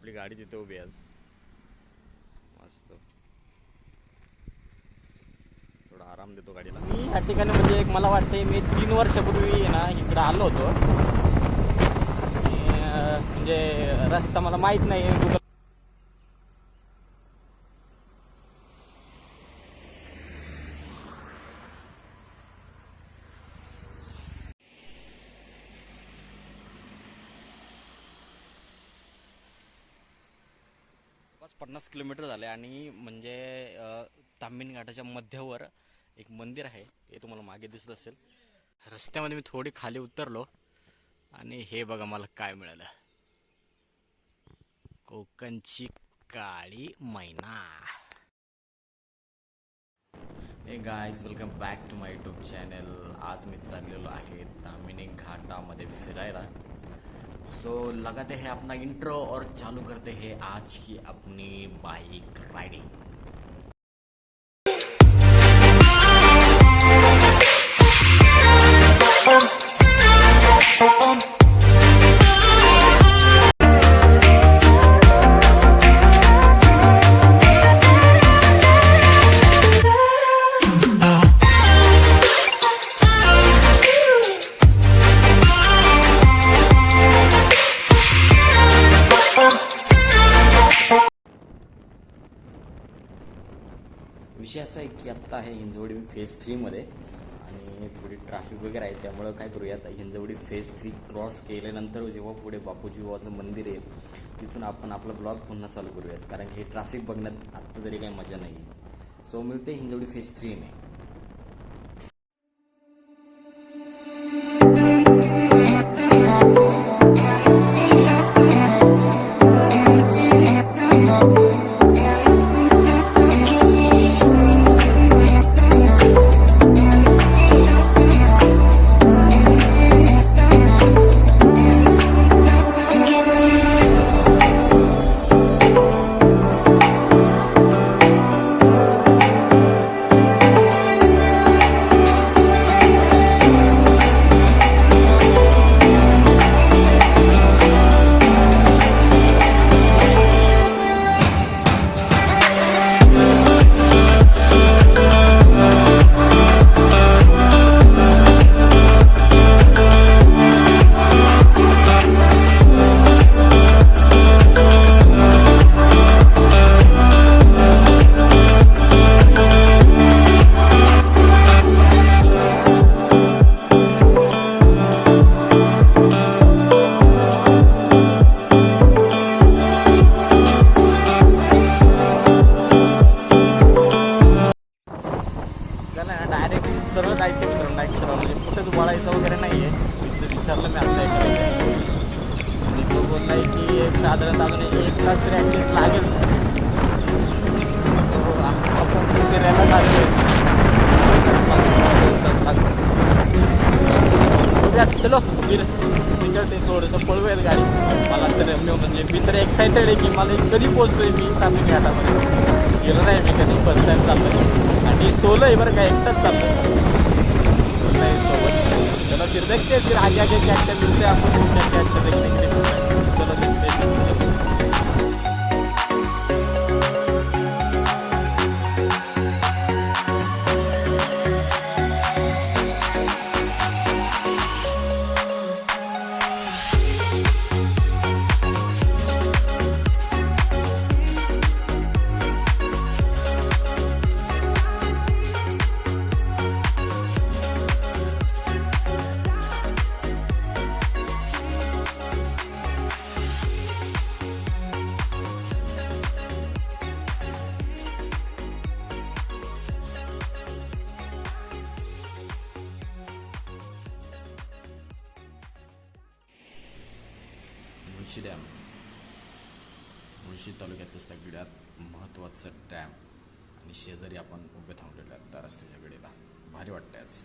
आपली गाडी तिथे उभी आहे आज. मस्त थोडा आराम देतो गाडीला. मी ह्या ठिकाणी म्हणजे एक मला वाटते मी 3 वर्षापूर्वी ना इकडे आलो होतो. म्हणजे रस्ता मला माहीत नाही. गुगल बस 50 किलोमीटर झाले आणि म्हणजे ताम्हिणी घाटाच्या मध्यावर एक मंदिर आहे. हे तुम्हाला मागे दिसत असेल. रस्त्यामध्ये मी थोडी खाली उतरलो आणि हे बघा मला काय मिळालं. कोकणची काळी मैना. Hey guys, welcome back to my YouTube channel. आज मी चाललेलो आहे ताम्हिणी घाटामध्ये फिरायला. सो लगाते हैं अपना इंट्रो और चालू करते हैं आज की अपनी बाइक राइडिंग. विषय असा आहे की आत्ता आहे हिंजवडी फेज 3मध्ये आणि थोडी ट्रॅफिक वगैरे आहे. त्यामुळं काय करूयात, हिंजवडी फेज 3 क्रॉस केल्यानंतर जेव्हा पुढे बापूजी बाबाचं मंदिर आहे तिथून आपण आपला ब्लॉग पुन्हा चालू करूयात. कारण हे ट्रॅफिक बघण्यात आत्ता तरी काही मजा नाही आहे. सो मिळते हिंजवडी फेज 3 में. सरळ जायचं मित्रांनो. नाईट सरळ म्हणजे कुठंच वळायचं वगैरे नाही आहे. विचारलं मी आता करायचं आणि तो बोलला आहे की एक साधारण अजून 1 तास तरी ॲटलिस्ट लागेल. आपण फिरायला झालेलो आहे. चलो निघते थोडंसं पळवेल गाडी. मला तर म्हणजे मी तर एक्सायटेड आहे की मला कधी पोचलो आहे मी ताम्हिणी घाटामध्ये. गेलो नाही मी कधी, फर्स्ट टाईम चाललो आणि सोलो आहे बरं का, एकटाच चाललो नाही सोबत. चलो फिर देखते हैं फिर आगे आगे क्या क्या मिलते हैं आपको, क्या क्या अच्छा देखने के लिए मिलता है. चलो देखते हैं. मुळशी डॅम, मुळशी तालुक्यातलं सगळ्यात महत्त्वाचं डॅम आणि शेजारी आपण उभे थांबलेलो आहेत त्या रस्त्याच्या कडेला. भारी वाटतंय आज.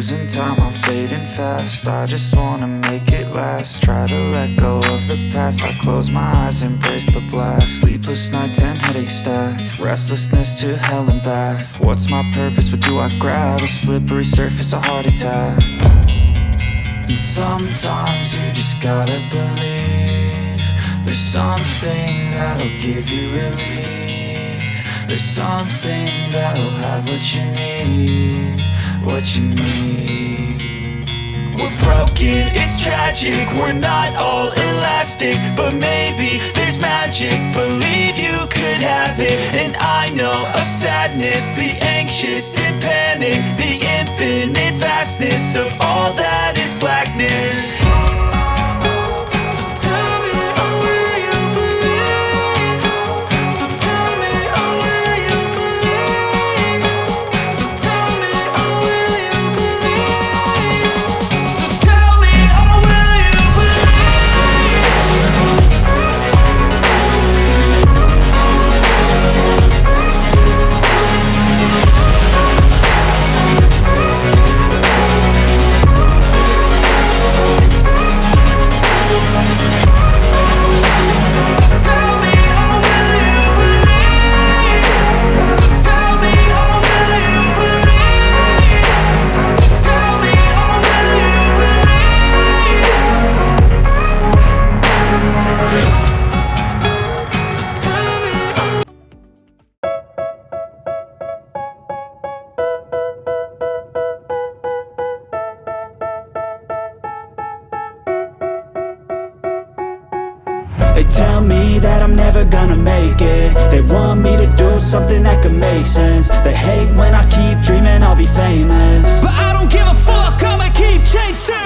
losing time, I'm fading fast. I just wanna make it last. Try to let go of the past. I close my eyes, embrace the blast. Sleepless nights and headaches stack. Restlessness to hell and back. What's my purpose? What do I grab? A slippery surface, a heart attack. And sometimes you just gotta believe there's something that'll give you relief. There's something that'll have what you need, what you need. We're broken, it's tragic, we're not all elastic, but maybe there's magic. Believe you could have it, and I know of sadness, the anxious and panic, the infinite vastness of all that is blackness. They tell me that I'm never gonna make it. They want me to do something that could make sense. They hate when I keep dreaming I'll be famous, but I don't give a fuck, I'ma keep chasing.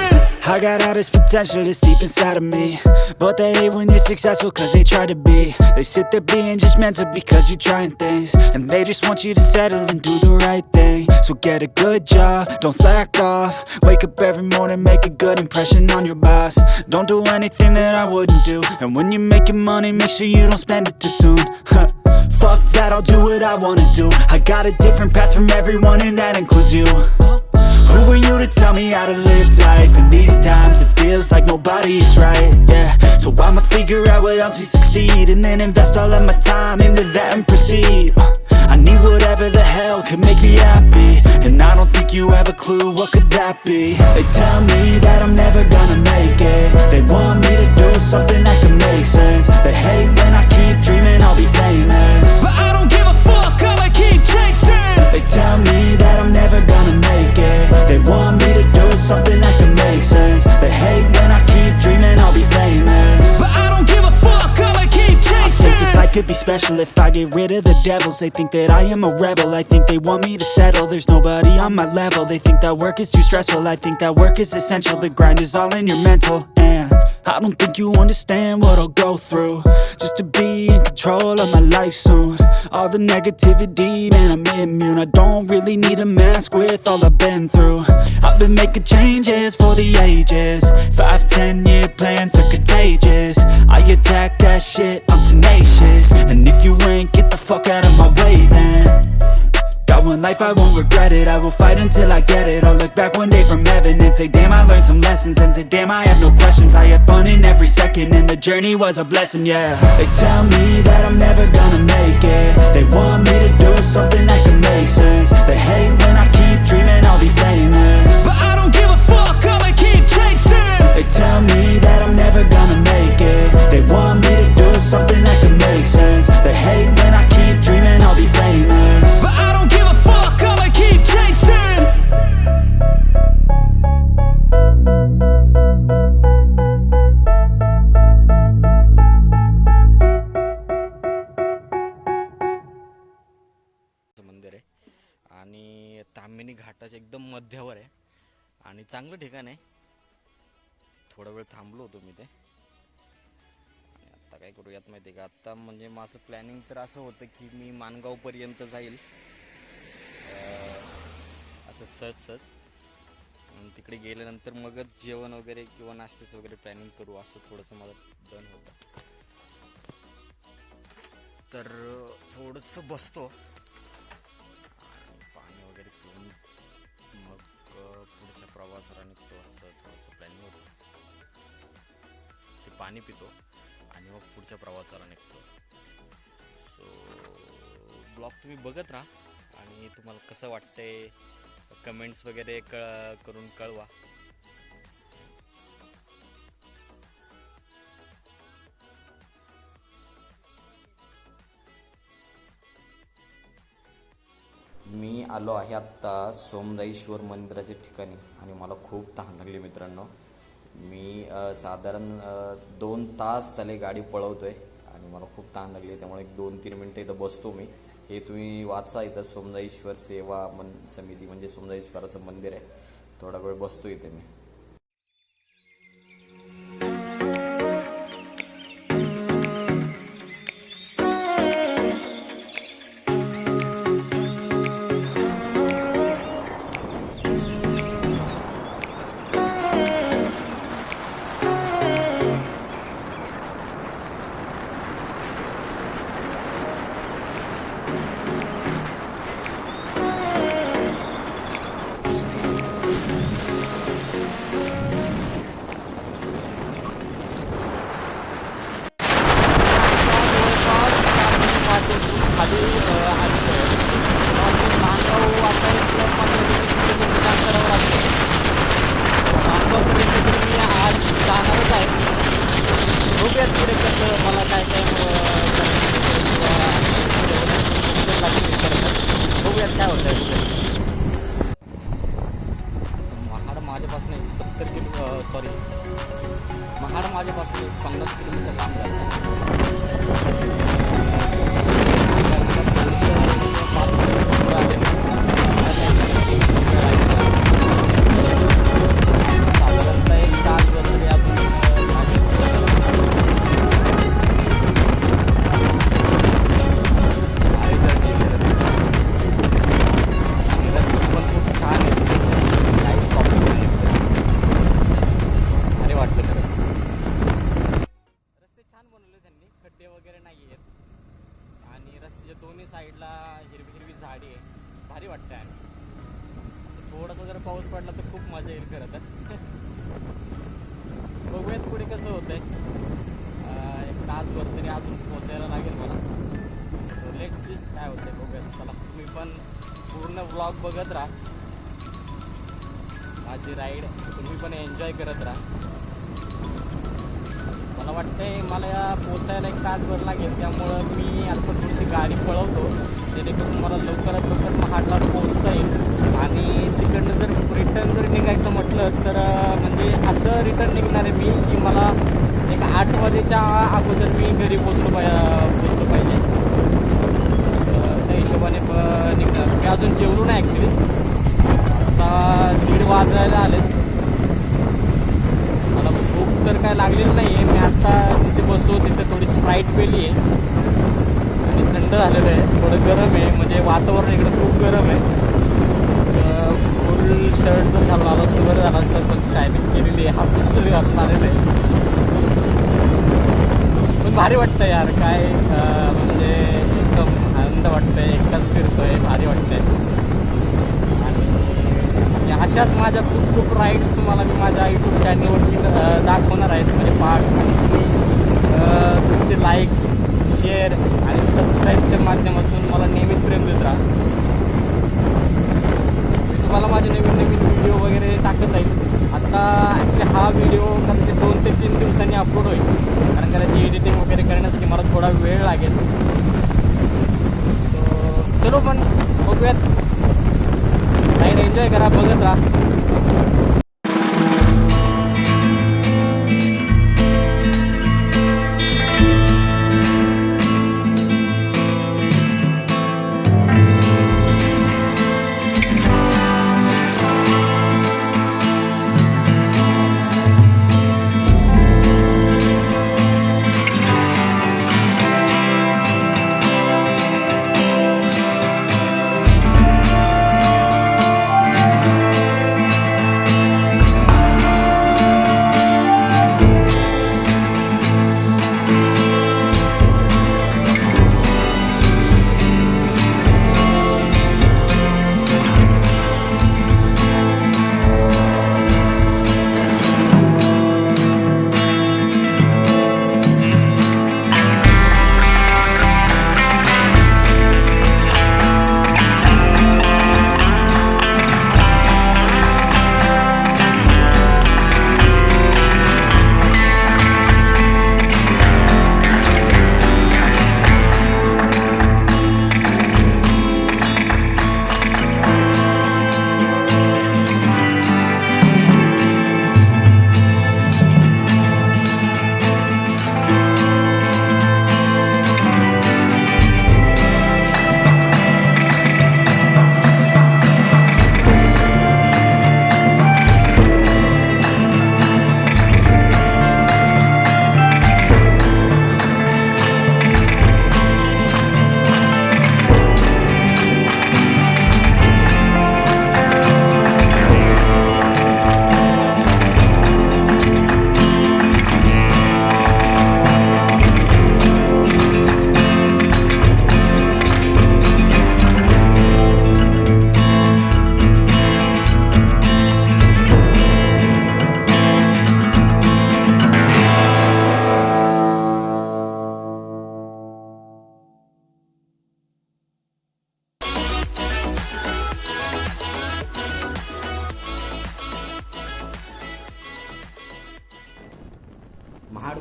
I got all this potential that's deep inside of me, but they hate when you're successful cause they try to be. They sit there being judgmental because you're trying things, and they just want you to settle and do the right thing. So get a good job, don't slack off. Wake up every morning, make a good impression on your boss. Don't do anything that I wouldn't do, and when you're making money, make sure you don't spend it too soon. Fuck that, I'll do what I wanna do. I got a different path from everyone, and that includes you. Who are you to tell me how to live life? In these times it feels like nobody's right, yeah. So I'ma figure out what else we succeed, and then invest all of my time into that and proceed. I need whatever the hell could make me happy, and I don't think you have a clue what could that be. They tell me that I'm never gonna make it. They want me to do something that can make sense. They hate when I keep dreaming I'll be famous, but I don't give a fuck, I'ma keep chasing. They tell me that I'm never gonna make it. They want me to do something that can make sense. They hate when I keep dreaming I'll be famous, but I don't give a fuck, I'ma keep chasing. I think this life could be special if I get rid of the devils. They think that I am a rebel, I think they want me to settle. There's nobody on my level, they think that work is too stressful. I think that work is essential, the grind is all in your mental. And I don't think you understand what I'll go through just to be in control of my life soon. All the negativity, man, I'm immune. I don't really need a mask with all I've been through. I've been making changes for the ages. 5-10 year plans are contagious. I attack that shit, I'm tenacious. And if you ain't, get the fuck out of my way then. Got one life, I won't regret it. I will fight until I get it. I'll look back one day from heaven and say, damn, I learned some lessons. And say, damn, I have no questions. I had fun in every second, and the journey was a blessing, yeah. They tell me that I'm never gonna make it. They want me to do something that can make sense. They hate when I keep dreaming I'll be famous, but I don't give a fuck, I'ma keep chasing. They tell me that I'm never gonna make it. They want me to do something that can make sense. They hate when I keep dreaming I'll be famous, but I don't give a fuck, I'ma keep chasing. मंदिर आहे आणि ताम्हिणी घाटाच्या एकदम मध्यावर आहे आणि चांगलं ठिकाण आहे. थोडा वेळ थांबलो होतो मी ते. आणि आता काय करूयात माहिती आहे का, आत्ता म्हणजे माझं प्लॅनिंग तर असं होतं की मी माणगावपर्यंत जाईल असं सहज आणि तिकडे गेल्यानंतर मगच जेवण वगैरे किंवा नाश्त्याचं वगैरे प्लॅनिंग करू असं थोडंसं मला डन होतं. तर थोडंसं बसतो आणि पाणी वगैरे पिऊन मग पुढचं प्रवासाला निघतो असं थोडंसं प्लॅनिंग होतं. ते पाणी पितो आणि मग पुढच्या प्रवासाला निघतो. सो ब्लॉग तुम्ही बघत राहा आणि तुम्हाला कसं वाटतंय कमेंट्स वगैरे करून कळवा. मी आलो आहे आत्ता सोमनाथेश्वर मंदिराच्या ठिकाणी आणि मला खूप तहान लागली मित्रांनो. मी साधारण 2 तास झाले गाडी पळवतोय आणि मला खूप तहान लागली, त्यामुळे 1-2-3 मिनटं इथं बसतो मी. हे तुम्ही वाचा, इथं सोमनाथेश्वर सेवा समिती म्हणजे सोमनाथेश्वराचं मंदिर आहे. थोडा वेळ बसतो इथे मी. खाली आलेलो आहे. नांदगाव आता इथलं 15-20 किलोमीटर अंतरावर असतं. नांदगावपर्यंत तरी मी आज जाणारच आहे. बघूयात पुढे कसं मला काय काय बघूयात काय होतं आहे. महाड माझ्यापासून 70 किलो महाड माझ्यापासून 50 किलोमीटर लांब जातं. दोन्ही साईडला हिरवी झाडी आहे, भारी वाटतं. आणि थोडासा जर पाऊस पडला तर खूप मजा येईल खरं तर. बघूयात पुढे कसं होतंय. 1 तासभर तरी अजून पोचायला लागेल मला. लेट्स सी काय होतंय, बघूयात. चला तुम्ही पण पूर्ण व्लॉग बघत राहा, माझी राईड तुम्ही पण एन्जॉय करत राहा. मला वाटतंय मला पोचायला 1 तासभर लागेल, त्यामुळं मी आता थोडीशी गाडी पळवतो जेणेकरून मला लवकरात लवकर महाडला पोहोचता येईल. आणि तिकडनं जर रिटर्न जर निघायचं म्हटलं तर म्हणजे असं रिटर्न निघणार आहे मी की मला 8 वाजेच्या अगोदर मी घरी पोचलो पाहिजे. त्या हिशोबाने निघणार. मी अजून जेवलो नाही ॲक्च्युली. आता 1:30 वाजायला आले. मला भूक तर काय लागलेली नाही आहे. मी आत्ता तिथे बसलो, तिथे थोडी स्प्राईट पेली आहे आणि थंड झालेलं आहे. थोडं गरम आहे, म्हणजे वातावरण इकडं खूप गरम आहे. फुल शर्ट जर घालून आलं असतं बरं झालं असतं, पण शायनिंग केलेली आहे, हाफ शर्ट घालून आलेलं आहे. पण भारी वाटतं यार, काय म्हणजे एकदम आनंद वाटतं आहे. एकटाच फिरतो आहे, भारी वाटतं आहे. अशाच माझ्या खूप राईड्स तुम्हाला मी माझ्या यूट्यूब चॅनलवरती दाखवणार आहेत. म्हणजे तुमचे लाईक्स, शेअर आणि सबस्क्राईबच्या माध्यमातून मला नेहमीच प्रेम देत राहा. मी तुम्हाला माझे नवीन व्हिडिओ वगैरे टाकत राहील. आता ॲक्च्युली हा व्हिडिओ कदाचित 2 ते 3 दिवसांनी अपलोड होईल, कारण का त्याची एडिटिंग वगैरे करण्यासाठी मला थोडा वेळ लागेल. चलो पण बघूयात. राईड एन्जॉय करा, बघत राहा.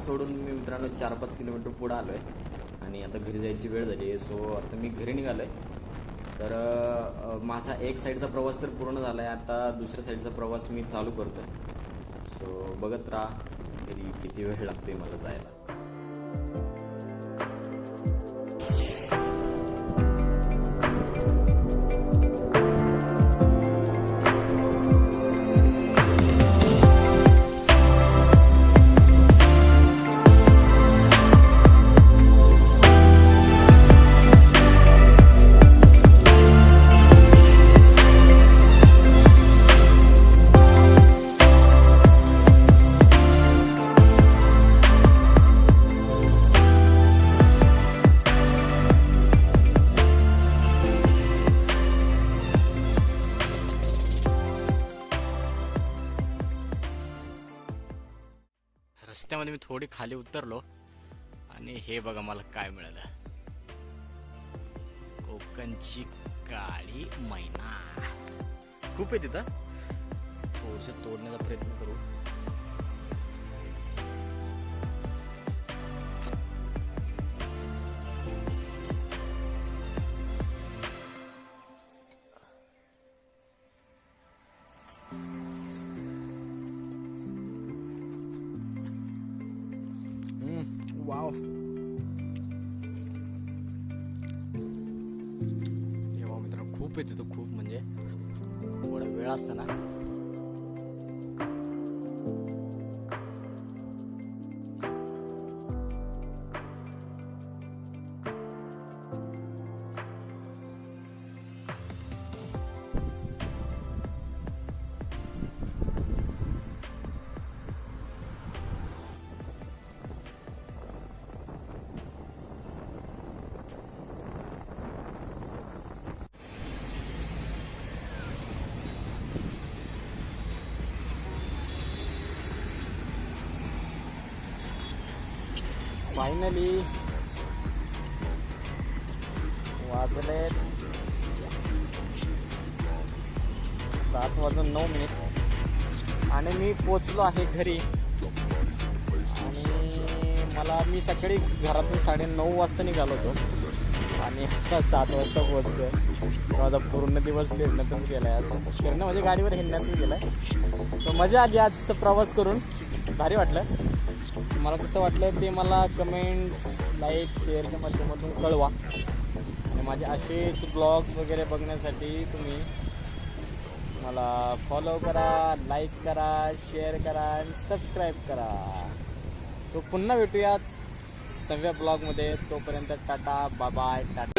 सोडून मी मित्रांनो 4-5 किलोमीटर पुढं आलो आहे आणि आता घरी जायची वेळ झाली आहे. सो आता मी घरी निघालो आहे. तर माझा एक साईडचा प्रवास तर पूर्ण झाला आहे. आता दुसऱ्या साईडचा प्रवास मी चालू करतो आहे. सो बघत राहा तरी किती वेळ लागते मला जायला. रस्त्यामध्ये मी थोडी खाली उतरलो आणि हे बघा मला काय मिळालं. कोकणची काळी मैना खूप आहे तिथं. थोडंसं तोडण्याचा प्रयत्न करू. वाव, जेव्हा मित्रांनो खूप येते तो खूप म्हणजे थोडा वेळ असतो ना. फायनली वाजले 7:09 आणि मी पोचलो आहे घरी. आणि मी सकाळी घरातून 9:30 वाजता निघालो होतो आणि आता 7 वाजता पोचतो. माझा पूर्ण दिवस फिरण्यातच गेला आहे. आज फिरणं म्हणजे गाडीवर हिंडण्यातच गेला आहे. तर मजा आली आजचा प्रवास करून, भारी वाटलं. मला कसं वाटलं ते मला कमेंट्स, लाईक, शेअरच्या माध्यमातून कळवा. आणि माझे असेच ब्लॉग्स वगैरे बघण्यासाठी तुम्ही मला फॉलो करा, लाईक करा, शेअर करा आणि सबस्क्राईब करा. तो पुन्हा भेटूयात नव्या ब्लॉगमध्ये. तोपर्यंत टाटा, बाय बाय, टाटा.